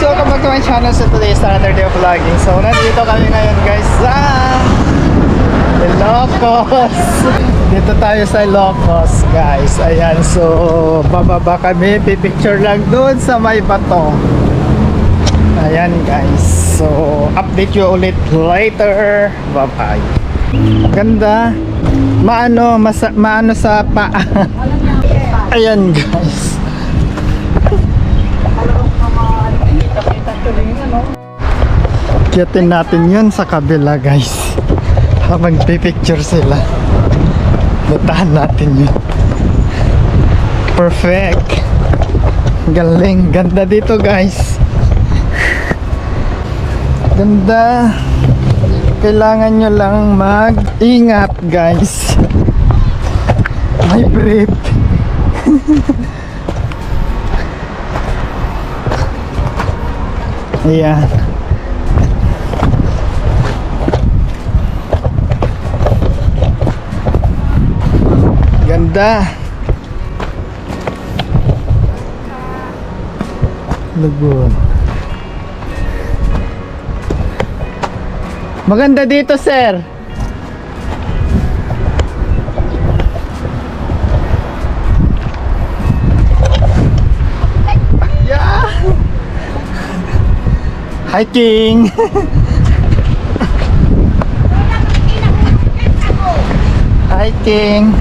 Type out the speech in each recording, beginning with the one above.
welcome back to my channel. So today is another day of vlogging. So nandito kami ngayon guys sa Ilocos. Dito tayo sa Ilocos guys. Ayan, so bababa kami. Pipicture lang doon sa may bato. Ayan guys. So update you ulit later. Bye bye. Ganda. Maano sa paa. Ayan guys. Kiyatin natin yun sa kabila guys. Habang pipicture sila, butahan natin yun. Perfect. Galing. Ganda dito guys. Ganda. Kailangan nyo lang mag-ingat guys. May brief. Ayan. Ganda. Lagoon. Maganda dito, sir. Yeah. Hiking. Hiking.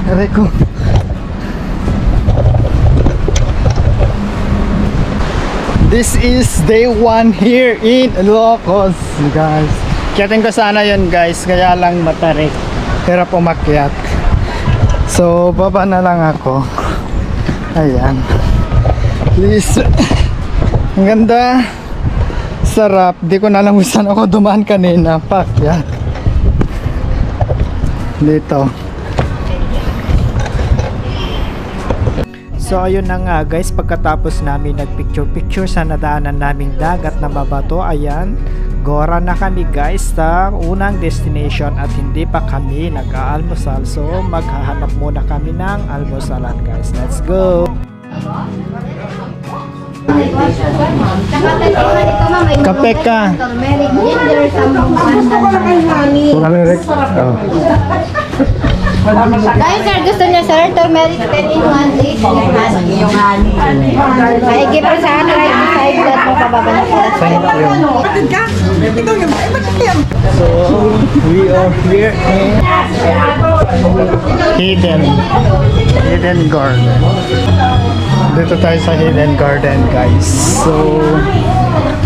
Aray ko. This is day 1 here in Ilocos guys. Kiyatin ko sana yun guys, kaya lang matarik. Hirap umakyat. So baba na lang ako. Ayan. Please. Ang ganda. Sarap. Di ko na alam kung saan ako dumaan kanina. Pakyat. Dito. So ayun na nga guys, pagkatapos namin nagpicture-picture sa nadaanan naming dagat na mabato, ayan, gora na kami guys sa unang destination at hindi pa kami nag-aalmusal. So maghahanap muna kami ng almusalan guys. Let's go! Kape ka! Dahil sir, gusto niya sir, turmeric 10 in 1 day. Yung honey. Maigi pa sa ano, right beside that mo pababa na sila. Thank you. So, we are here in Hidden Garden. Dito tayo sa Hidden Garden guys. So,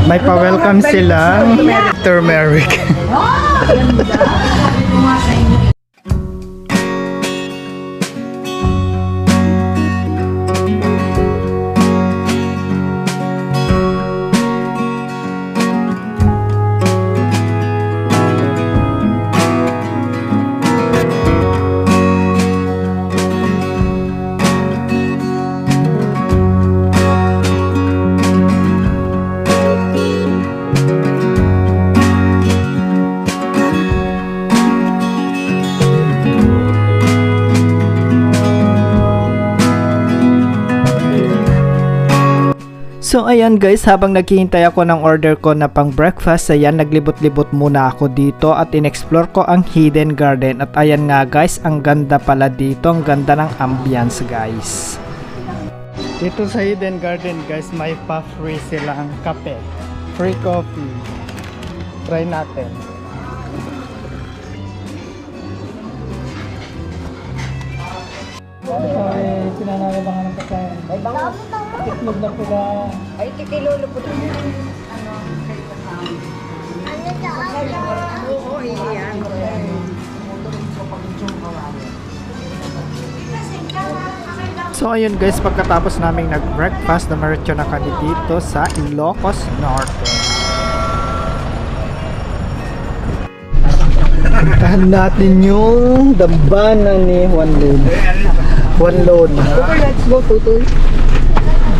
may pa-welcome silang turmeric. So ayan guys, habang naghihintay ako ng order ko na pang breakfast, ayan, naglibot-libot muna ako dito at in-explore ko ang Hidden Garden. At ayan nga guys, ang ganda pala dito, ang ganda ng ambience guys. Dito sa Hidden Garden guys, may pa-free silang kape, free coffee. Try natin. Ay, pinanalabangan ng pagkain. Ay, bango. Tiklog na pula. Ay, kikilolo po ito. Oo, iyan. So ayun guys, pagkatapos naming nag-breakfast, namaritso na kami dito sa Ilocos Norte. Puntahan natin yung dambana ni Juan Load. Juan Load. Okay, let's go, Tutoy.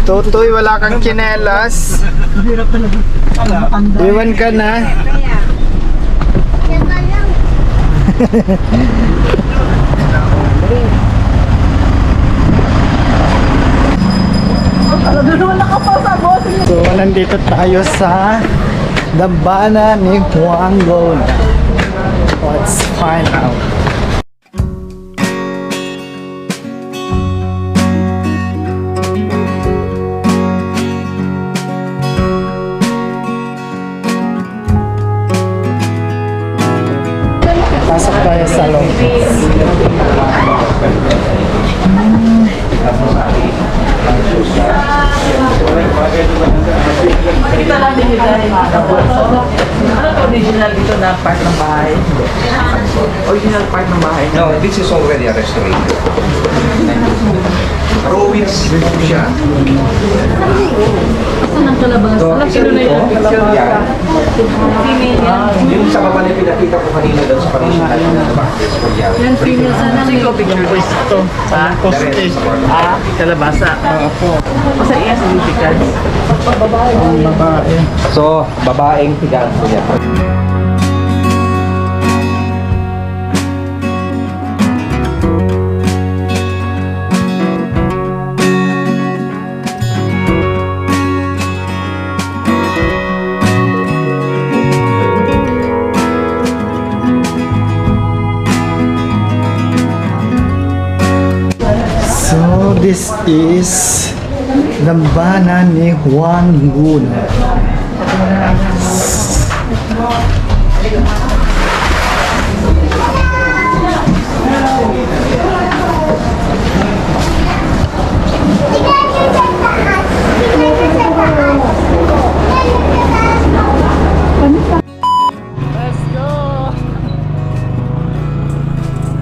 Tutoy, wala kang tsinelas. Iwan ka na. So, nandito tayo sa dambana ni Juan Luna. Let's find out. Pasok tayo sa loob. Kita lang din nila. Ano to original dito na part ng bahay? Original part ng bahay. No, this is already a restaurant. Ruins siya. Saan ang kalabas? So, Alam isa ko na rito, yung picture yan. Female yan. Yung sa baba na pinakita ko kanina doon sa Parisian na boxes ko yan. Yan female sana. Sige, picture ko ito. Ha? Postage. Kalabasa. Opo. Kasi iya significant. Ang babae. So, babaeng tigaan ko yan. So, this is dambana ni Juan Luna.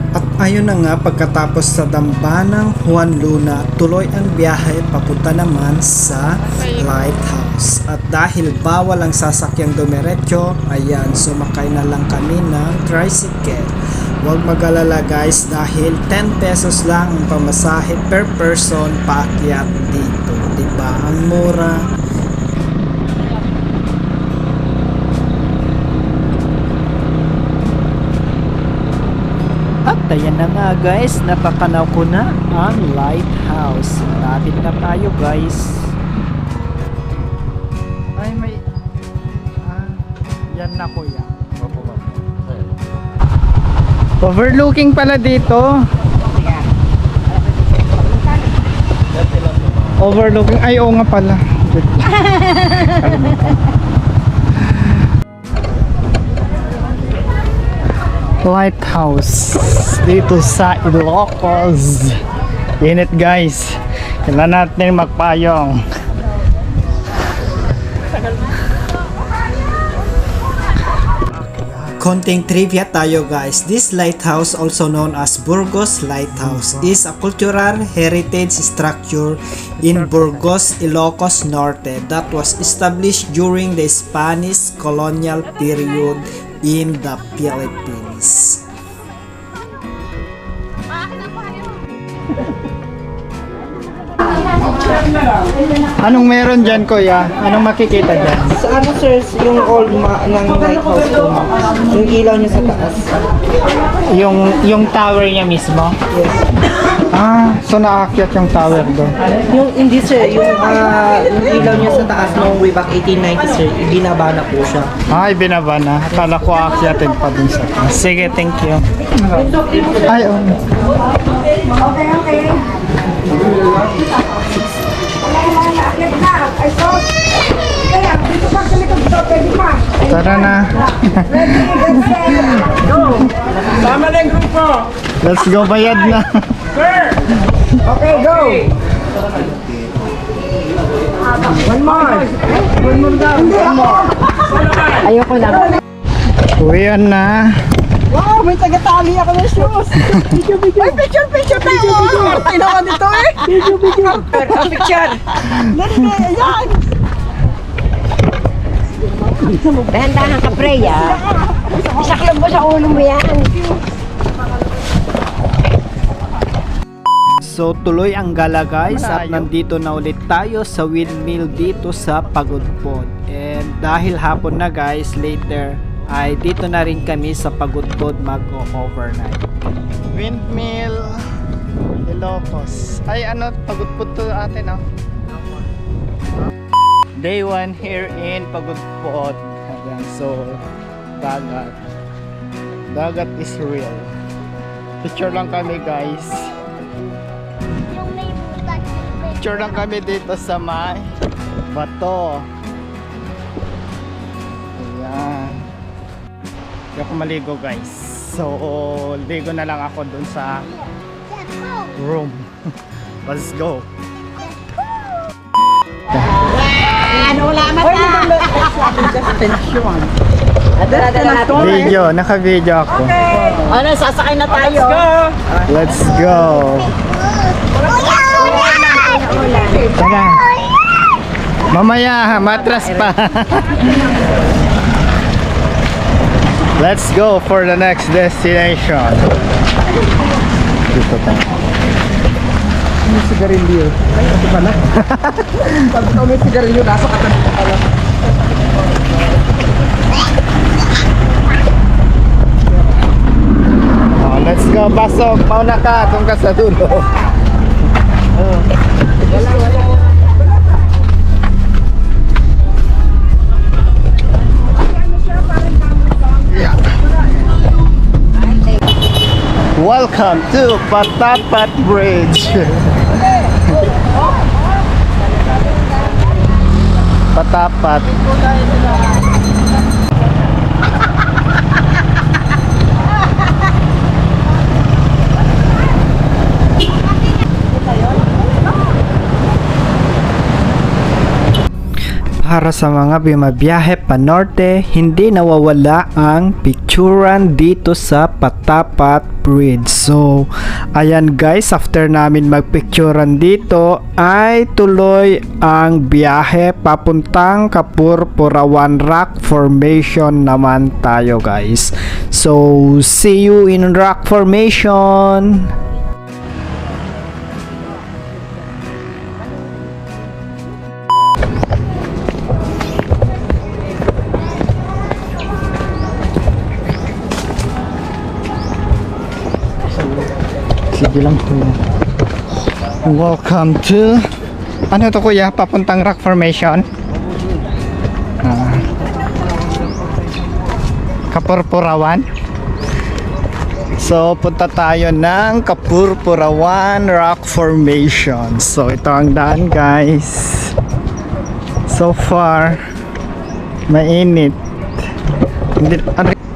At ayun na nga, pagkatapos sa dambanang Juan Luna, tuloy ang biyahe papunta naman sa lighthouse. At dahil bawal ang sasakyang dumiretso, ayan, sumakay na lang kami ng tricycle. Huwag mag-alala guys dahil 10 pesos lang ang pamasahe per person paakyat dito. Diba? Ang mura. At ayan na nga guys, napakanaw ko na ang lighthouse. Lapit na tayo guys. Ay may... yan na kuya. Overlooking pala dito. Overlooking. Ay oo nga pala. Lighthouse dito sa Ilocos. Init guys. Kailan natin magpayong. Konting trivia tayo guys. This lighthouse, also known as Burgos Lighthouse, is a cultural heritage structure in Burgos, Ilocos Norte that was established during the Spanish colonial period in the Philippines. Anong meron dyan kuya? Anong makikita dyan? Sa ano sir, yung old ng lighthouse po, yung ilaw niya sa taas. Yung tower niya mismo? Yes. Ah, so naakyat yung tower doon. Yung hindi sir, yung ilaw niya sa taas noong way back 1890 sir, binaba na po siya. Ay, binaba na. Akala ko aakyatin pa dun sa taas. Sige, thank you. Ay, oh. Tara na. Tama na yung grupo. Let's go, bayad na. Okay, go! One more! One more down! One more! Ayoko lang. Uwian na. Wow, may tagatali ako ng shoes! Ay, picture tayo! Martay naman dito eh! Picture! Dali, ayan! Dahan-dahan ka, Freya. Isakyan mo sa ulo mo yan. So tuloy ang gala guys at nandito na ulit tayo sa windmill dito sa Pagudpod. And dahil hapon na guys, later ay dito na rin kami sa Pagudpod mag-overnight. Windmill Ilocos. Ay ano, Pagudpod to atin, no? Day 1 here in Pagudpot. Ayan, so dagat. Dagat is real. Picture lang kami guys. Picture lang kami dito sa may bato. Ayan. Hindi ako maligo guys. So ligo na lang ako dun sa room. Let's go. Ano wala mata? Suspension. Video, naka-video ako. Ano, sasakay na tayo. Let's go. Tara. Mamaya, matras pa. Let's go for the next destination. Dito tayo. May sigarilyo. Ay, ito pala. Sabi ko may sigarilyo, nasa katabi ko pala. Oh, let's go, pasok. Mauna ka, doon ka sa dulo. Yeah. Welcome to Patapat Bridge. Patapat. Para sa mga bimabiyahe pa norte, hindi nawawala ang picturan dito sa Patapat Bridge. So, ayan guys, after namin magpicturan dito, ay tuloy ang biyahe papuntang Kapurpurawan Rock Formation naman tayo guys. So, see you in Rock Formation! Sige lang kuya. Welcome to ano to kuya? Papuntang Rock Formation? Kapurpurawan? So punta tayo ng Kapurpurawan Rock Formation. So ito ang daan guys. So far mainit.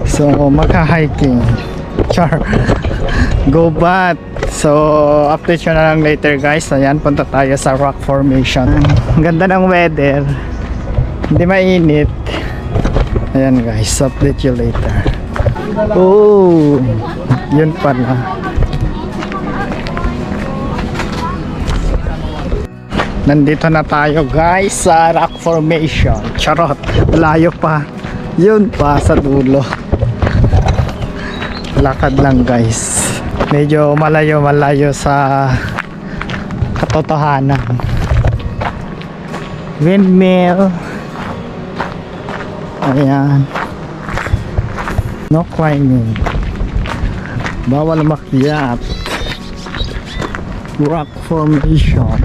So magka-hiking. Char. Go bat. So update nyo na lang later guys. Ayan, punta tayo sa Rock Formation. Ang ganda ng weather, hindi mainit. Ayan guys, update you later. Oh, yun pala. Nandito na tayo guys sa Rock Formation. Charot, layo pa. Yun pa sa dulo. Lakad lang guys. Medyo malayo sa katotohanan. Windmill. Ayan. No climbing. Bawal makyat. Rock Formation.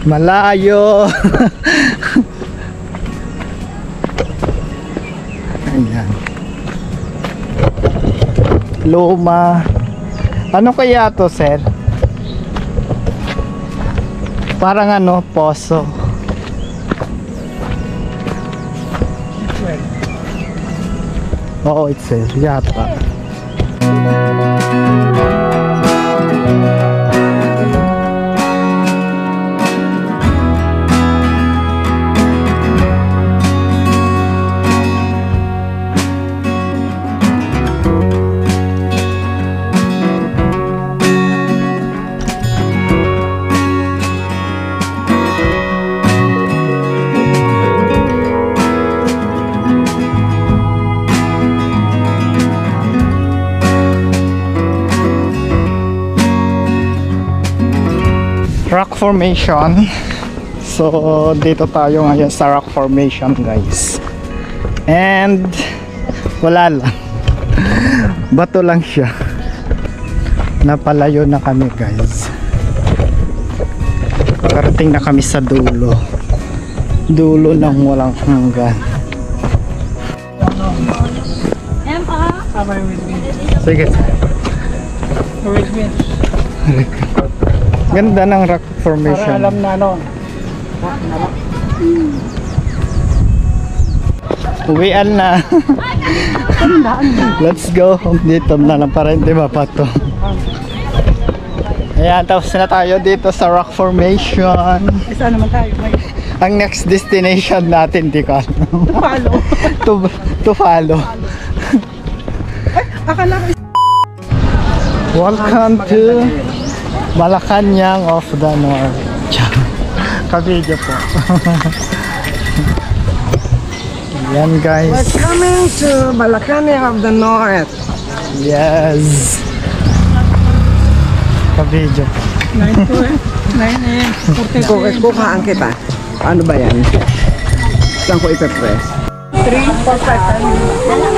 Malayo. Ayan. Luma. Ano kaya to, sir? Parang ano, poso. Oo, it says yata. Rock Formation. So dito tayo ngayon sa Rock Formation guys. And wala lang. Bato lang siya. Napalayo na kami guys. Karating na kami sa dulo. Dulo ng walang hanggan. Sige. Ganda ng rock formation. Para alam na ano. Uwian na. Let's go. Dito na lang para hindi mapato. Ayan, tapos na tayo dito sa rock formation. Isa naman tayo. May Ang next destination natin, di ko alam. follow. to follow. Akala ko Welcome to Malacanang of the North. Kabidyo po. Yan guys. coming to Malacanang of the North. Yes. Kabidyo po. 9 a.m. Kuhaan kita. Ano ba yan? Saan ko ipe-press? 3, 4, 5.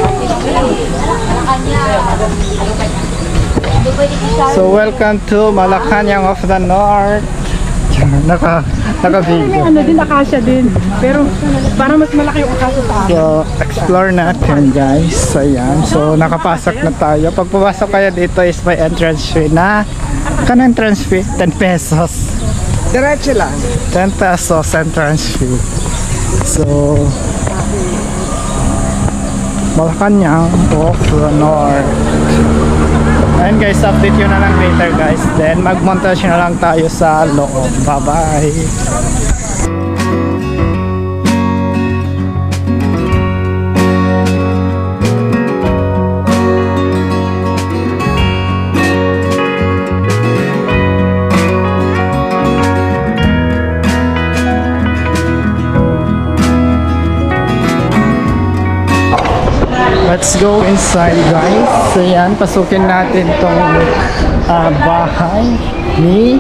So welcome to Malacanang of the North. Naka-video. Ano din, akasya din. Pero para mas malaki yung akasya sa akin. So, explore natin guys. Ayan. So, nakapasok na tayo. Pag pumasok kayo dito is may entrance fee na kanang entrance fee? 10 pesos. Diretso lang. 10 pesos entrance fee. So, Malacanang of the North. Ayan guys, update yun na lang later guys. Then, mag-montage na lang tayo sa loob. Bye-bye. Let's go inside guys. So yan, pasukin natin tong bahay ni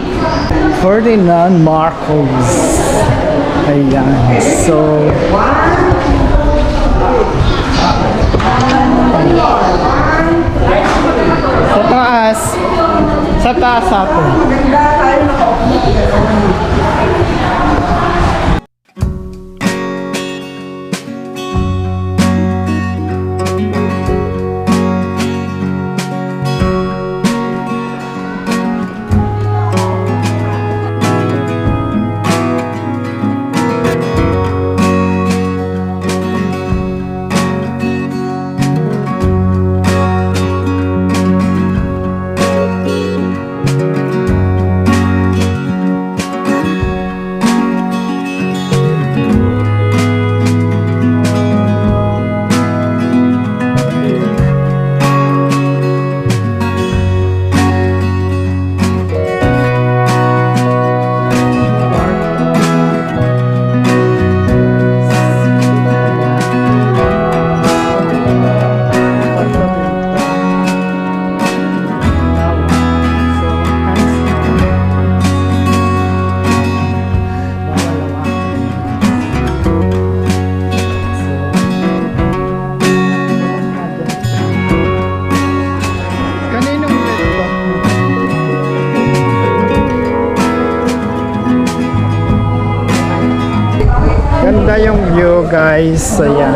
Ferdinand Marcos. Ayan. So sa taas atin. Ganda yung view guys. Ayan.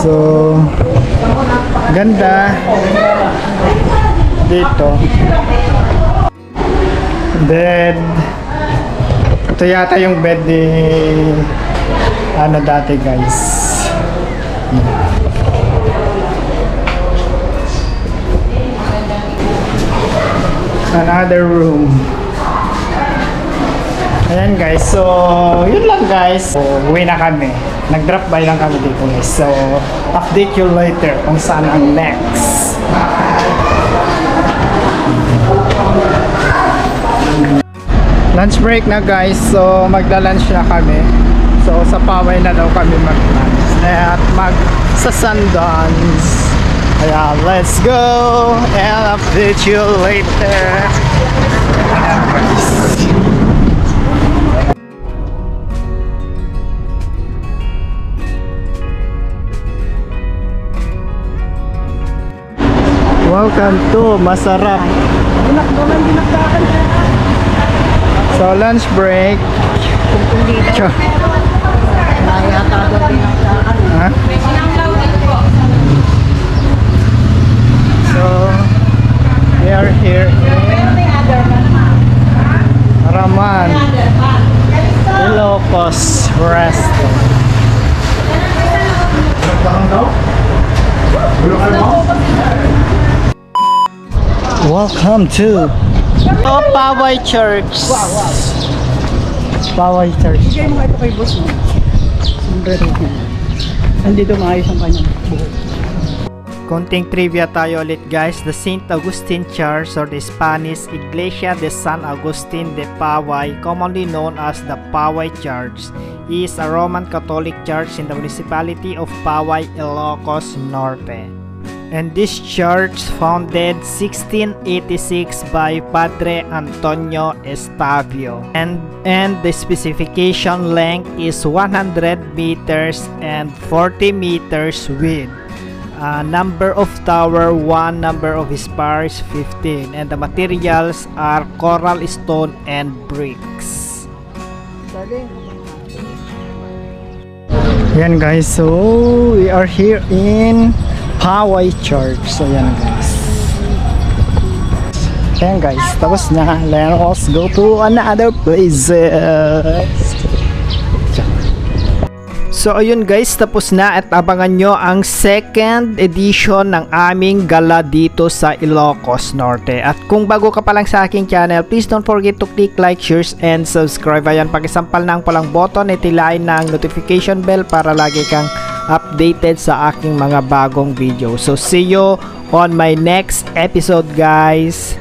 So ganda dito. Then ito yata yung bed ni ano dati guys. Another room. Ayan guys, so yun lang guys. So, uwi na kami. Nag-drop by lang kami dito guys. So, update you later kung saan ang next. Lunch break na guys. So, magla-lunch na kami. So, sa Paway na daw kami mag-lunch. At sa Sundance. Ayan, let's go and update you later. Ayan guys. Welcome to Masarap. So lunch break. Cho. Ha? So we are here in Raman Ilocos Restaurant. Welcome to Paway Church. Paway Church. Bigay mo nga ito kay boss mo. Sombrero niya. Nandito maayos ang kanyang buhok. Konting trivia tayo ulit guys. The St. Augustine Church or the Spanish Iglesia de San Agustin de Paway, commonly known as the Paway Church, is a Roman Catholic church in the municipality of Paway, Ilocos Norte. And this church founded 1686 by Padre Antonio Estavio, and the specification length is 100 meters and 40 meters width. Number of tower 1, number of spires 15, and the materials are coral stone and bricks. Yan guys, so we are here in Paway Church. So yan guys. Yan guys, tapos na. Let us go to another places. So ayun guys, tapos na at abangan nyo ang second edition ng aming gala dito sa Ilocos Norte. At kung bago ka pa lang sa aking channel, please don't forget to click like, shares, and subscribe. Ayan, pakisampal ng palang button, itilain ng notification bell para lagi kang updated sa aking mga bagong video. So see you on my next episode guys.